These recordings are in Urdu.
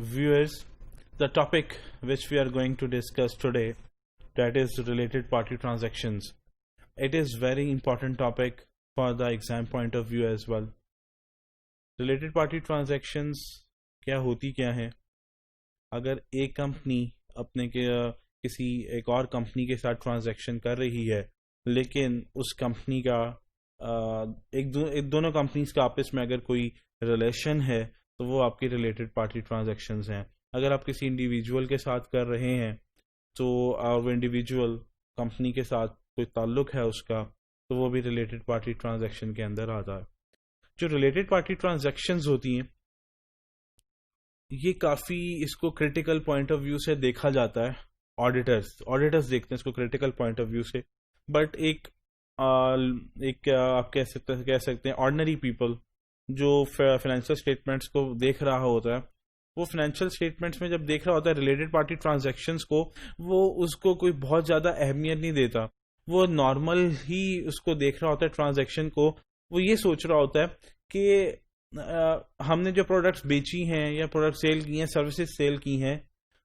Viewers, the topic which we are going to discuss today, that is related party transactions. It is very important topic for the exam point of view as well. Related party transactions کیا ہوتی کیا ہیں؟ اگر ایک کمپنی اپنے کسی ایک اور کمپنی کے ساتھ ٹرانزیکشن کر رہی ہے لیکن اس کمپنی کا دونوں کمپنیز کا آپس میں اگر کوئی ریلیشن ہے تو وہ آپ کی ریلیٹڈ پارٹی ٹرانزیکشنز ہیں. اگر آپ کسی انڈیویجول کے ساتھ کر رہے ہیں تو اور وہ انڈیویجول کمپنی کے ساتھ کوئی تعلق ہے اس کا تو وہ بھی ریلیٹڈ پارٹی ٹرانزیکشن کے اندر آتا ہے. جو ریلیٹڈ پارٹی ٹرانزیکشنز ہوتی ہیں یہ کافی اس کو کریٹیکل پوائنٹ آف ویو سے دیکھا جاتا ہے. آڈیٹرز دیکھتے ہیں اس کو کریٹیکل پوائنٹ آف ویو سے, بٹ ایک آپ کہہ سکتے ہیں آرڈنری پیپل جو فائنینشیل اسٹیٹمنٹس کو دیکھ رہا ہوتا ہے, وہ فائنینشیل اسٹیٹمنٹس میں جب دیکھ رہا ہوتا ہے ریلیٹڈ پارٹی ٹرانزیکشنز کو, وہ اس کو کوئی بہت زیادہ اہمیت نہیں دیتا. وہ نارمل ہی اس کو دیکھ رہا ہوتا ہے ٹرانزیکشن کو. وہ یہ سوچ رہا ہوتا ہے کہ ہم نے جو پروڈکٹس بیچی ہیں یا پروڈکٹ سیل کی ہیں, سروسز سیل کی ہیں,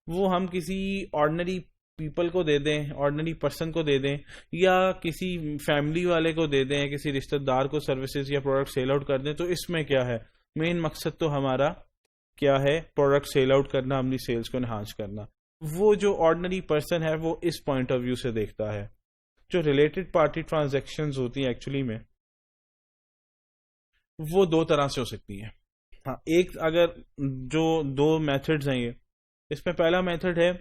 وہ ہم کسی آرڈنری پیپل کو دے دیں, آرڈنری پرسن کو دے دیں, یا کسی فیملی والے کو دے دیں, کسی رشتہ دار کو سروسز یا پروڈکٹ سیل آؤٹ کر دیں, تو اس میں کیا ہے؟ مین مقصد تو ہمارا کیا ہے؟ پروڈکٹ سیل آؤٹ کرنا, اپنی سیلز کو انہانس کرنا. وہ جو آرڈنری پرسن ہے وہ اس پوائنٹ آف ویو سے دیکھتا ہے. جو ریلیٹڈ پارٹی ٹرانزیکشنز ہوتی ہیں ایکچولی میں وہ دو طرح سے ہو سکتی ہیں. ہاں, ایک اگر جو دو میتھڈز ہیں یہ, اس میں پہلا میتھڈ ہے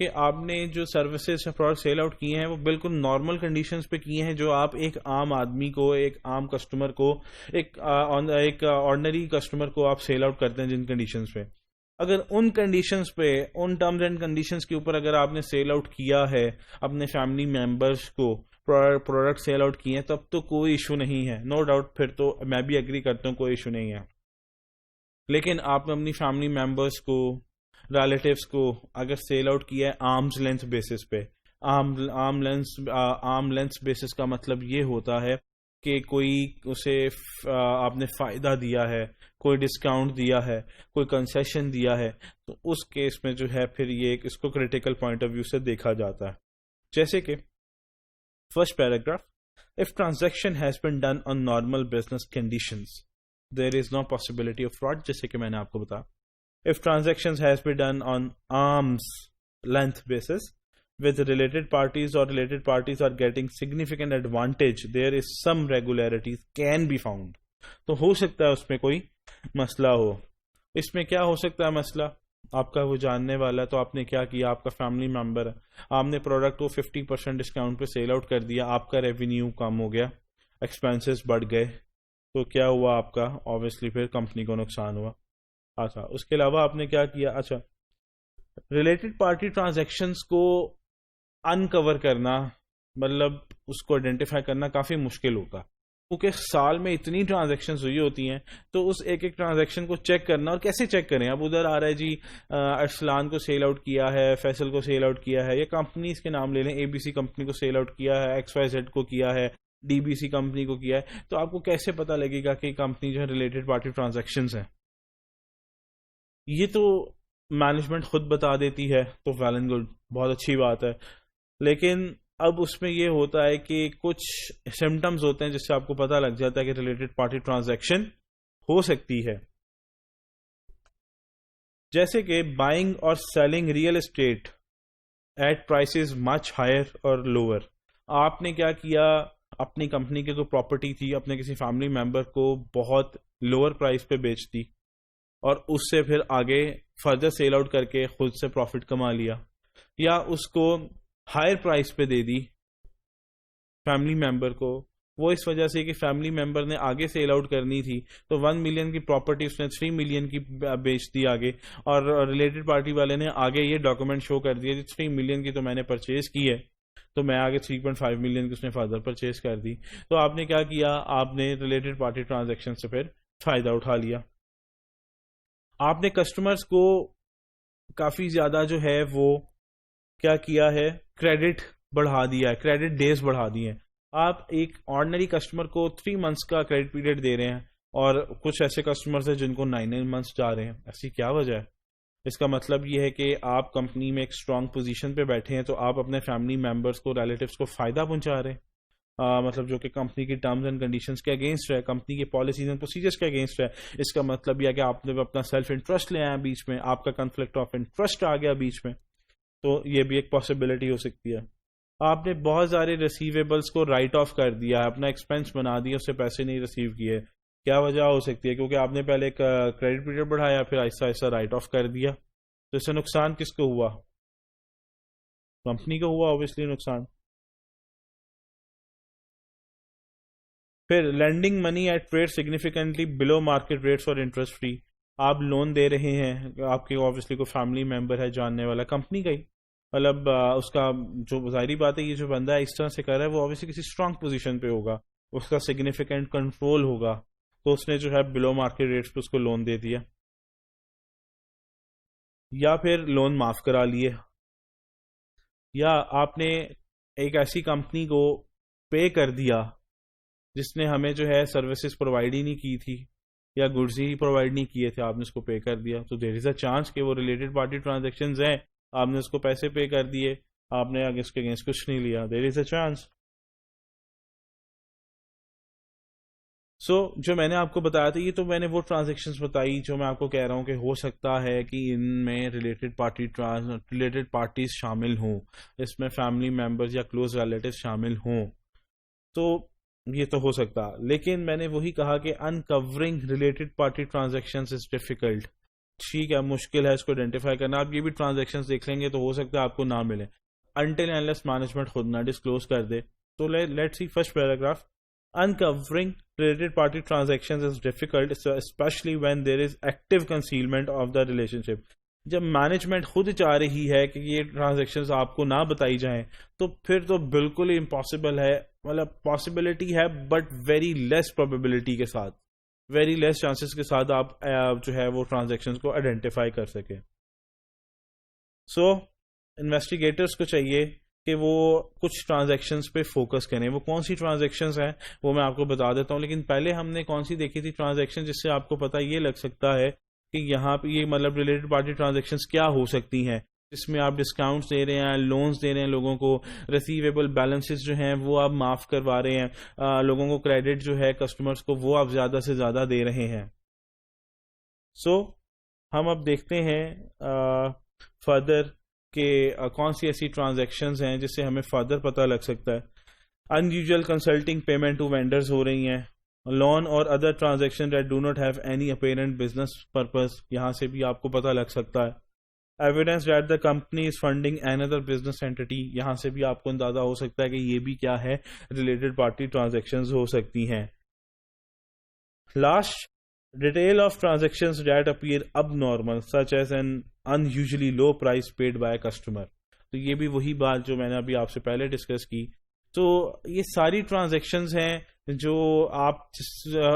کہ آپ نے جو سروسز یا پروڈکٹ سیل آؤٹ کیے ہیں وہ بالکل نارمل کنڈیشنز پہ کیے ہیں, جو آپ ایک عام آدمی کو, ایک عام کسٹمر کو, ایک آرڈنری کسٹمر کو آپ سیل آؤٹ کرتے ہیں جن کنڈیشنز پہ. اگر ان کنڈیشنز پہ, ان ٹرمز اینڈ کنڈیشنز کے اوپر اگر آپ نے سیل آؤٹ کیا ہے اپنے فیملی ممبرس کو, پروڈکٹ سیل آؤٹ کیے ہیں, تب تو کوئی ایشو نہیں ہے, نو ڈاؤٹ. پھر تو میں بھی ایگری کرتا ہوں, کوئی ایشو نہیں ہے. لیکن آپ نے اپنی فیملی ممبرس کو, ریلیٹیوز کو اگر سیل آؤٹ کیا ہے آرمز لینتھ بیسس پہ, آرم لینتھ بیسس کا مطلب یہ ہوتا ہے کہ کوئی اسے آپ نے فائدہ دیا ہے, کوئی ڈسکاؤنٹ دیا ہے, کوئی کنسیشن دیا ہے, تو اس کیس میں جو ہے پھر یہ اس کو کریٹیکل پوائنٹ آف ویو سے دیکھا جاتا ہے. جیسے کہ first paragraph, if transaction has been done on normal business conditions there is no possibility of fraud. جیسے کہ میں نے آپ کو بتایا, if transactions has been done on arm's length basis with related parties or related parties are getting significant advantage, there is some regularities can be found. تو ہو سکتا ہے اس میں کوئی مسئلہ ہو. اس میں کیا ہو سکتا ہے مسئلہ؟ آپ کا وہ جاننے والا ہے, تو آپ نے کیا کیا, آپ کا فیملی ممبر ہے, آپ نے پروڈکٹ کو 50% ڈسکاؤنٹ پہ سیل آؤٹ کر دیا, آپ کا ریونیو کم ہو گیا, ایکسپینسز بڑھ گئے, تو کیا ہوا آپ کا؟ obviously پھر کمپنی کو نقصان ہوا. اچھا, اس کے علاوہ آپ نے کیا کیا؟ اچھا, ریلیٹڈ پارٹی ٹرانزیکشنز کو انکور کرنا, مطلب اس کو آئیڈینٹیفائی کرنا کافی مشکل ہوگا, کیونکہ سال میں اتنی ٹرانزیکشنز ہوئی ہوتی ہیں, تو اس ایک ایک ٹرانزیکشن کو چیک کرنا, اور کیسے چیک کریں؟ اب ادھر آ رہا ہے جی ارسلان کو سیل آؤٹ کیا ہے, فیصل کو سیل آؤٹ کیا ہے, یا کمپنیز کے نام لے لیں, اے بی سی کمپنی کو سیل آؤٹ کیا ہے, ایکس وائی زیڈ کو کیا ہے, ڈی بی سی کمپنی کو کیا ہے, تو آپ کو کیسے پتا لگے گا کہ کمپنی جو ہے ریلیٹڈ پارٹی ٹرانزیکشنز ہیں؟ یہ تو مینجمنٹ خود بتا دیتی ہے, تو ویل اینڈ گڈ, بہت اچھی بات ہے. لیکن اب اس میں یہ ہوتا ہے کہ کچھ سمٹمز ہوتے ہیں جس سے آپ کو پتہ لگ جاتا ہے کہ ریلیٹڈ پارٹی ٹرانزیکشن ہو سکتی ہے. جیسے کہ بائنگ اور selling real estate at prices much higher اور لوور. آپ نے کیا کیا, اپنی کمپنی کی کوئی پراپرٹی تھی, اپنے کسی فیملی ممبر کو بہت لوور پرائس پہ بیچ دی, اور اس سے پھر آگے فردر سیل آؤٹ کر کے خود سے پروفٹ کما لیا, یا اس کو ہائر پرائس پہ دے دی فیملی ممبر کو. وہ اس وجہ سے کہ فیملی ممبر نے آگے سیل آؤٹ کرنی تھی, تو 1 ملین کی پراپرٹی اس نے 3 ملین کی بیچ دی آگے, اور ریلیٹڈ پارٹی والے نے آگے یہ ڈاکومنٹ شو کر دیا کہ 3 ملین کی تو میں نے پرچیز کی ہے, تو میں آگے 3.5 ملین کی اس نے فردر پرچیز کر دی. تو آپ نے کیا کیا, آپ نے ریلیٹڈ پارٹی ٹرانزیکشن سے پھر فائدہ اٹھا لیا. آپ نے کسٹمرز کو کافی زیادہ جو ہے وہ کیا کیا ہے, کریڈٹ بڑھا دیا ہے, کریڈٹ ڈیز بڑھا دی ہیں. آپ ایک آرڈنری کسٹمر کو 3 منتھس کا کریڈٹ پیریڈ دے رہے ہیں, اور کچھ ایسے کسٹمرز ہیں جن کو 9 منتھس جا رہے ہیں. ایسی کیا وجہ ہے؟ اس کا مطلب یہ ہے کہ آپ کمپنی میں ایک اسٹرانگ پوزیشن پہ بیٹھے ہیں تو آپ اپنے فیملی ممبرس کو، ریلیٹیوس کو فائدہ پہنچا رہے ہیں، مطلب جو کہ کمپنی کی ٹرمز اینڈ کنڈیشنز کے اگینسٹ ہے، کمپنی کی پالیسیز اینڈ پروسیجرز کے اگینسٹ ہے. اس کا مطلب یہ ہے کہ آپ نے اپنا سیلف انٹرسٹ لے آیا بیچ میں، آپ کا کنفلکٹ آف انٹرسٹ آ گیا بیچ میں، تو یہ بھی ایک پاسبلٹی ہو سکتی ہے. آپ نے بہت سارے ریسیویبلس کو رائٹ آف کر دیا ہے، اپنا ایکسپینس بنا دیا، اس سے پیسے نہیں ریسیو کیے. کیا وجہ ہو سکتی ہے؟ کیونکہ آپ نے پہلے ایک کریڈٹ پیریڈ بڑھایا، پھر آہستہ آہستہ رائٹ آف کر دیا. تو اس سے نقصان کس کو ہوا؟ کمپنی کو ہوا اوبویسلی نقصان. پھر lending money at rate significantly below market rates اور انٹرسٹ فری. آپ لون دے رہے ہیں، آپ کے اوبویسلی کوئی فیملی ممبر ہے جاننے والا کمپنی کا ہی، مطلب اس کا جو ظاہری بات ہے یہ جو بندہ اس طرح سے کر رہا ہے وہ اوبویسلی کسی اسٹرانگ پوزیشن پہ ہوگا، اس کا سگنیفیکنٹ کنٹرول ہوگا، تو اس نے جو ہے بلو مارکیٹ ریٹس پہ اس کو لون دے دیا. یا پھر لون معاف کرا لیے، یا آپ نے ایک ایسی کمپنی کو پے کر دیا جس نے ہمیں جو ہے سروسز پرووائڈ ہی نہیں کی تھی یا گڈز ہی پرووائڈ نہیں کیے تھے، آپ نے اس کو پے کر دیا. تو دیر از اے چانس کہ وہ ریلیٹڈ پارٹی ٹرانزیکشنز ہیں، آپ نے اس کو پیسے پے کر دیے، آپ نے آگے اس کے اگینسٹ کچھ نہیں لیا. دیر از اے چانس. سو جو میں نے آپ کو بتایا تھا، یہ تو میں نے وہ ٹرانزیکشنز بتائی جو میں آپ کو کہہ رہا ہوں کہ ہو سکتا ہے کہ ان میں ریلیٹڈ پارٹیز شامل ہوں، اس میں فیملی ممبرز یا کلوز ریلیٹیوز شامل ہوں، تو یہ تو ہو سکتا. لیکن میں نے وہی کہا کہ uncovering related party transactions is difficult. ٹھیک ہے، مشکل ہے اس کو آئیڈینٹیفائی کرنا. آپ یہ بھی ٹرانزیکشنز دیکھ لیں گے تو ہو سکتا ہے آپ کو نہ ملے انٹل اینڈ مینجمنٹ خود نہ ڈسکلوز کر دے. تو let's see first paragraph. Uncovering related party transactions is difficult, especially when there is active concealment of the relationship. جب مینجمنٹ خود چاہ رہی ہے کہ یہ ٹرانزیکشنز آپ کو نہ بتائی جائیں تو پھر تو بالکل ہی امپاسبل ہے، مطلب پاسبلٹی ہے بٹ ویری لیس پروبیبلٹی کے ساتھ، ویری لیس چانسز کے ساتھ آپ جو ہے وہ ٹرانزیکشنز کو آئیڈینٹیفائی کر سکیں. سو انویسٹیگیٹرز کو چاہیے کہ وہ کچھ ٹرانزیکشنز پہ فوکس کریں. وہ کون سی ٹرانزیکشنز ہیں وہ میں آپ کو بتا دیتا ہوں، لیکن پہلے ہم نے کون سی دیکھی تھی ٹرانزیکشن جس سے آپ کو پتہ یہ لگ سکتا ہے کہ یہاں پہ یہ مطلب ریلیٹڈ پارٹی ٹرانزیکشنز کیا ہو سکتی ہیں، جس میں آپ ڈسکاؤنٹس دے رہے ہیں، لونز دے رہے ہیں لوگوں کو، ریسیویبل بیلنسز جو ہیں وہ آپ معاف کروا رہے ہیں، لوگوں کو کریڈٹ جو ہے کسٹمرز کو وہ آپ زیادہ سے زیادہ دے رہے ہیں. سو ہم اب دیکھتے ہیں فردر کہ کون سی ایسی ٹرانزیکشنز ہیں جس سے ہمیں فردر پتہ لگ سکتا ہے. Unusual consulting payment to vendors ہو رہی ہیں، لون اور other transaction that do not have any apparent business purpose, یہاں سے بھی آپ کو پتہ لگ سکتا ہے. Evidence that the company is funding an other business entity, یہاں سے بھی آپ کو اندازہ ہو سکتا ہے کہ یہ بھی کیا ہے، ریلیٹڈ پارٹی ٹرانزیکشنز ہو سکتی ہیں. Last, detail of transactions that appear abnormal such as an unusually low price paid by a customer. تو یہ بھی وہی بات جو میں نے ابھی آپ سے پہلے ڈسکس کی. تو یہ ساری ٹرانزیکشنز ہیں جو آپ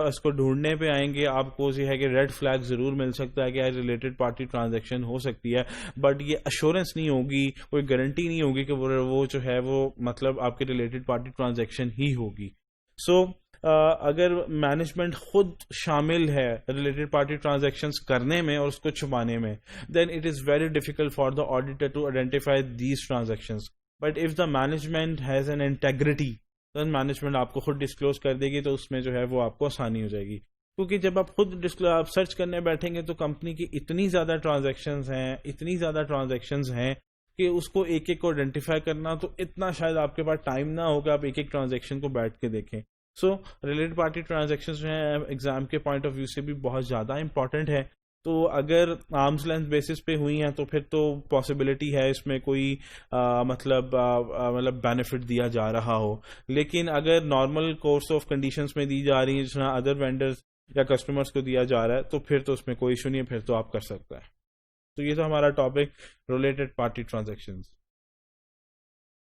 اس کو ڈھونڈنے پہ آئیں گے آپ کو یہ ہے کہ ریڈ فلیگ ضرور مل سکتا ہے کہ ریلیٹڈ پارٹی ٹرانزیکشن ہو سکتی ہے، بٹ یہ ایشورنس نہیں ہوگی، کوئی گارنٹی نہیں ہوگی کہ وہ جو ہے وہ مطلب آپ کے ریلیٹڈ پارٹی ٹرانزیکشن ہی ہوگی. سو اگر مینجمنٹ خود شامل ہے ریلیٹڈ پارٹی ٹرانزیکشنز کرنے میں اور اس کو چھپانے میں، then it is very difficult for the auditor to identify these transactions. But if the management has an integrity, then management آپ کو خود ڈسکلوز کر دے گی، تو اس میں جو ہے وہ آپ کو آسانی ہو جائے گی. کیونکہ جب آپ خود آپ سرچ کرنے بیٹھیں گے تو کمپنی کی اتنی زیادہ ٹرانزیکشنز ہیں کہ اس کو ایک ایک کو آئیڈینٹیفائی کرنا تو اتنا شاید آپ کے پاس ٹائم نہ ہوگا آپ ایک ایک ٹرانزیکشن کو بیٹھ کے دیکھیں. سو ریلیٹڈ پارٹی ٹرانزیکشنز جو ہیں ایگزام کے پوائنٹ آف ویو سے بھی بہت زیادہ امپورٹنٹ ہے. تو اگر آرمز لینتھ بیسس پہ ہوئی ہیں تو پھر تو پاسبلٹی ہے اس میں کوئی مطلب بینیفٹ دیا جا رہا ہو، لیکن اگر نارمل کورس آف کنڈیشنز میں دی جا رہی ہیں جس طرح ادر وینڈرز یا کسٹمرز کو دیا جا رہا ہے تو پھر تو اس میں کوئی ایشو نہیں ہے، پھر تو آپ کر سکتا ہے. تو یہ تو ہمارا ٹاپک ریلیٹڈ پارٹی ٹرانزیکشنز.